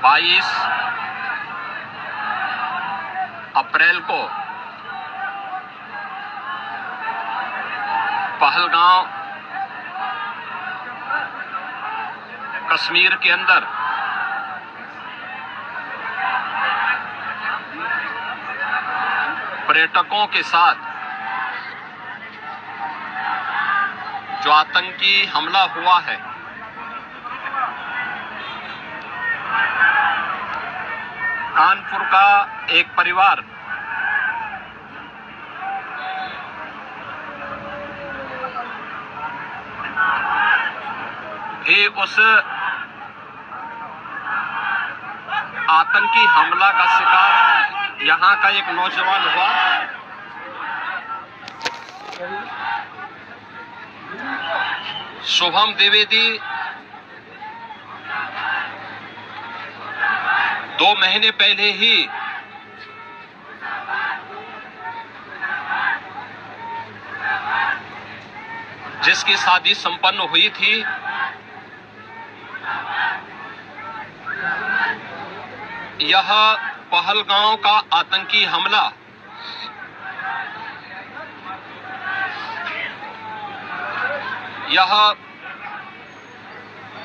22 अप्रैल को पहलगांव कश्मीर के अंदर पर्यटकों के साथ जो आतंकी हमला हुआ है, कानपुर का एक परिवार भी उस आतंकी हमला का शिकार यहां का एक नौजवान हुआ। शुभम द्विवेदी 2 महीने पहले ही जिसकी शादी संपन्न हुई थी, यह पहलगांव का आतंकी हमला यह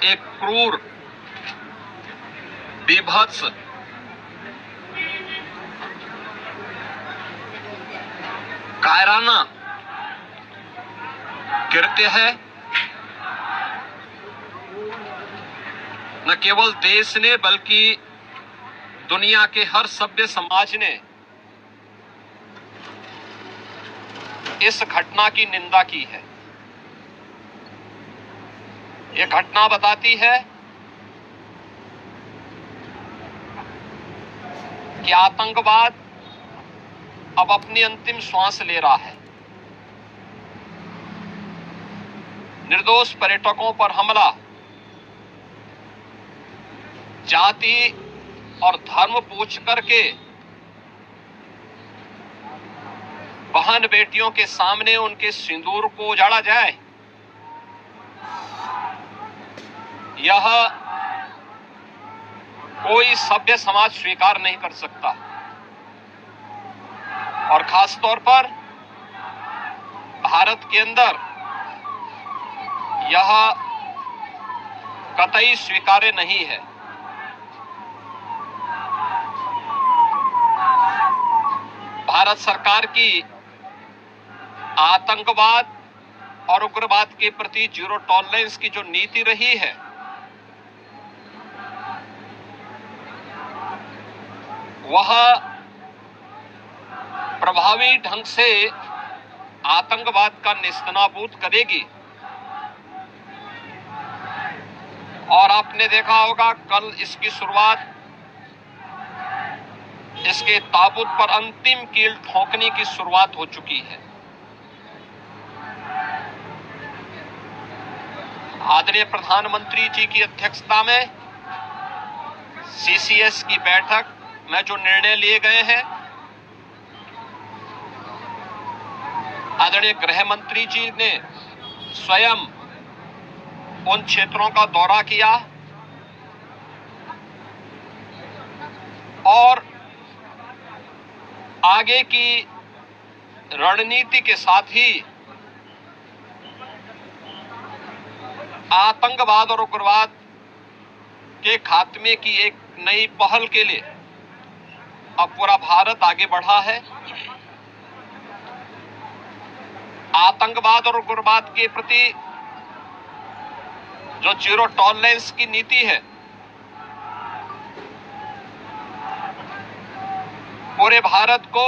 एक क्रूर, बीभत्स, कायराना कृत्य है। न केवल देश ने बल्कि दुनिया के हर सभ्य समाज ने इस घटना की निंदा की है। यह घटना बताती है कि आतंकवाद अब अपनी अंतिम श्वास ले रहा है। निर्दोष पर्यटकों पर हमला जाति और धर्म पूछ करके बहन बेटियों के सामने उनके सिंदूर को उजाड़ा जाए, यह कोई सभ्य समाज स्वीकार नहीं कर सकता। और खास तौर पर भारत के अंदर यह कतई स्वीकार्य नहीं है। भारत सरकार की आतंकवाद और उग्रवाद के प्रति जीरो टॉलरेंस की जो नीति रही है, वह प्रभावी ढंग से आतंकवाद का नेस्तनाबूद करेगी। और आपने देखा होगा, कल इसकी शुरुआत, इसके ताबूत पर अंतिम कील ठोकने की शुरुआत हो चुकी है। आदरणीय प्रधानमंत्री जी की अध्यक्षता में सीसीएस की बैठक में जो निर्णय लिए गए हैं, आदरणीय गृह मंत्री जी ने स्वयं उन क्षेत्रों का दौरा किया और आगे की रणनीति के साथ ही आतंकवाद और उग्रवाद के खात्मे की एक नई पहल के लिए अब पूरा भारत आगे बढ़ा है। आतंकवाद और उग्रवाद के प्रति जो जीरो टॉलरेंस की नीति है, पूरे भारत को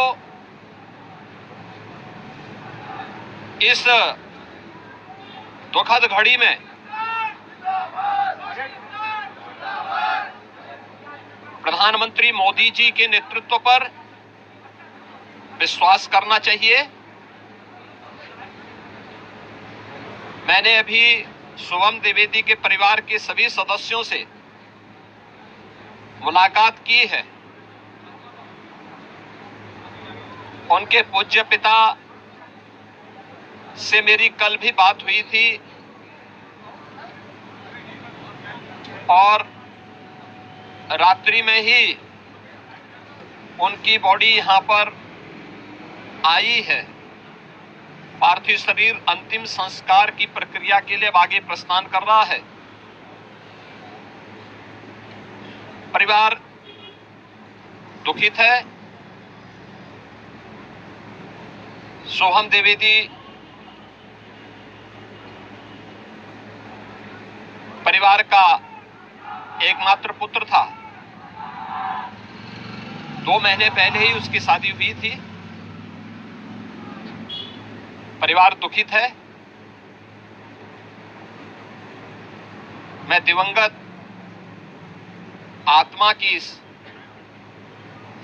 इस दुखद घड़ी में प्रधानमंत्री मोदी जी के नेतृत्व पर विश्वास करना चाहिए। मैंने अभी शुभम द्विवेदी के परिवार के सभी सदस्यों से मुलाकात की है। उनके पूज्य पिता से मेरी कल भी बात हुई थी और रात्रि में ही उनकी बॉडी यहां पर आई है। पार्थिव शरीर अंतिम संस्कार की प्रक्रिया के लिए आगे प्रस्थान कर रहा है। परिवार दुखित है। सोहम द्विवेदी परिवार का एकमात्र पुत्र था। 2 महीने पहले ही उसकी शादी हुई थी। परिवार दुखित है। मैं दिवंगत आत्मा की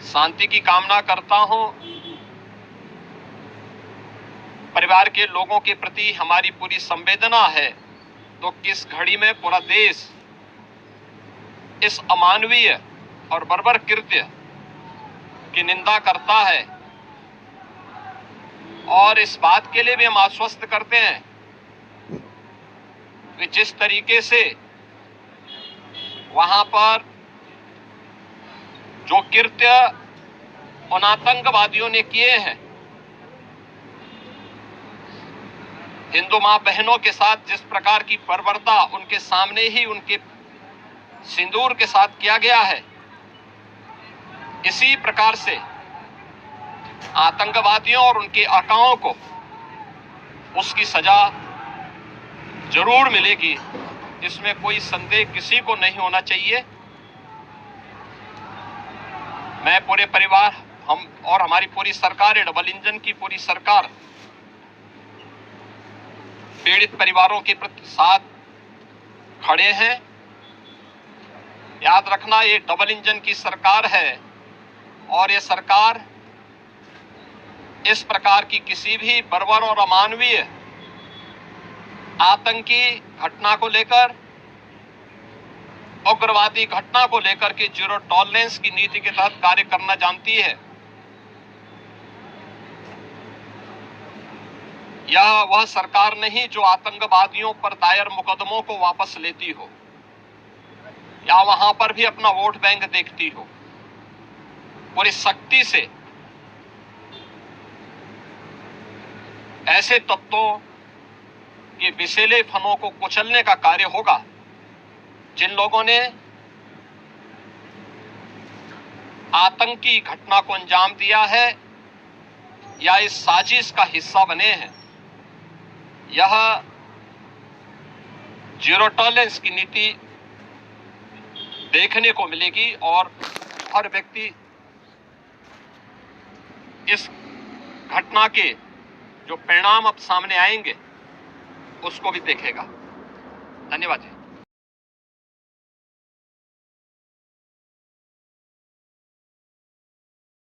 शांति की कामना करता हूं। परिवार के लोगों के प्रति हमारी पूरी संवेदना है। तो किस घड़ी में पूरा देश इस अमानवीय और बर्बर कृत्य की निंदा करता है, और इस बात के लिए भी हम आश्वस्त करते हैं कि जिस तरीके से वहां पर जो कृत्य उन आतंकवादियों ने किए हैं, हिंदू मां बहनों के साथ जिस प्रकार की बर्बरता उनके सामने ही उनके सिंदूर के साथ किया गया है, इसी प्रकार से आतंकवादियों और उनके आकाओं को उसकी सजा जरूर मिलेगी। इसमें कोई संदेह किसी को नहीं होना चाहिए। मैं पूरे परिवार, हम और हमारी पूरी सरकार, डबल इंजन की पूरी सरकार पीड़ित परिवारों के प्रति साथ खड़े हैं। याद रखना, ये डबल इंजन की सरकार है और ये सरकार इस प्रकार की किसी भी बर्बर और अमानवीय आतंकी घटना को लेकर, उग्रवादी घटना को लेकर के जीरो टॉलरेंस की नीति के तहत कार्य करना जानती है। यह वह सरकार नहीं जो आतंकवादियों पर दायर मुकदमों को वापस लेती हो या वहां पर भी अपना वोट बैंक देखती हो। पूरी सख्ती से ऐसे तत्वों के विषैले फनों को कुचलने का कार्य होगा जिन लोगों ने आतंकी घटना को अंजाम दिया है या इस साजिश का हिस्सा बने हैं। यह जीरो टॉलरेंस की नीति देखने को मिलेगी और हर व्यक्ति इस घटना के जो परिणाम अब सामने आएंगे उसको भी देखेगा। धन्यवाद।